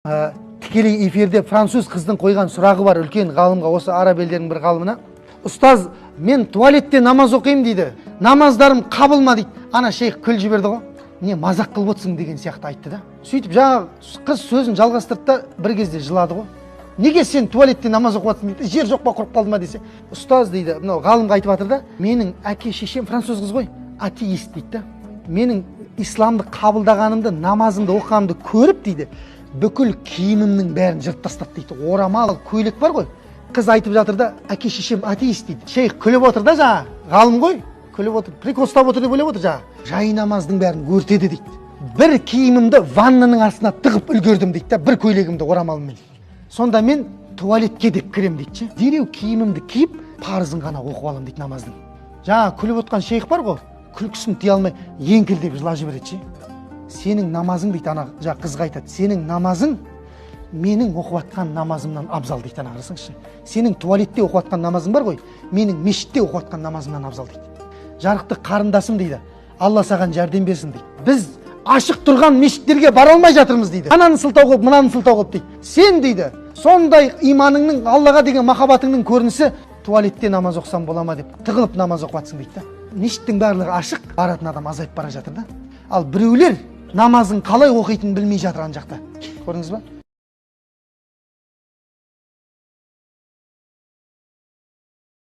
Тікелей эфирде француз қыздың қойған сұрағы бар үлкен ғалымға, осы араб елдерінің бір ғалымына. Ұстаз, мен туалетте намаз оқимын дейді. Намаздарым қабыл ма дейді. Ана шейх күліп жіберді ғой. Не мазақ қылып отырсың деген сияқты айтты да. Сөйтіп жаңағы қыз сөзін жалғастырды да бір кезде жылады ғой. Неге сен туалетте намаз оқып жатсың дейді. Жер жоқ па, құрып қалды ма десе. Ұстаз дейді, мынау ғалымға айтып жатыр да. Менің әке шешем француз қыз ғой, атеист дейді да. Менің исламды қабылдағанымды, намазымды оқығанымды көріп дейді, бүкіл киімімнің бәрін жыртып тастады дейді. Орамал, көйлек бар ғой. Қыз айтып жатыр да, әке шешем атеист дейді. Шейх күліп отыр да, жаңа ғалым ғой, күліп отыр, прикол ұстап отыр деп ойлап отыр жаңа. Жай намаздың бәрін өртеді дейді. Бір киімімді ваннаның астына тығып үлгердім дейді да, бір көйлегімді орамалмен. Сонда мен туалетке деп кірем дейді. Дереу киімімді киіп, парызын ғана оқып аламын дейді намаздың. Жаңа күліп отқан шейх бар ғой, күлкісін тыя алмай еңкілдеп жылап жібереді. Сенің намазың дейді, ана жаңа қызға айтады, сенің намазың менің оқып жатқан намазымнан абзал дейді. Ана қарасаңшы, сенің туалетте оқып жатқан намазың бар ғой, менің мешітте оқып жатқан намазымнан абзал дейді. Жарықты қарындасым дейді, Алла саған жәрдем берсін дейді. Біз ашық тұрған мешіттерге бара алмай жатырмыз дейді. Ананы сылтау қылып, мынаны сылтау қылып дейді. Сен дейді, сондай иманыңның, Аллаға деген махаббатыңның көрінісі туалетте намаз оқысам бола ма деп тығылып намаз оқып жатсың дейді. Мешіттің барлығы ашық, баратын адам азайып бара жатыр да. Ал біреулер намазын қалай оқитынын білмей жатыр ан жақта. Көрдіңіз ба?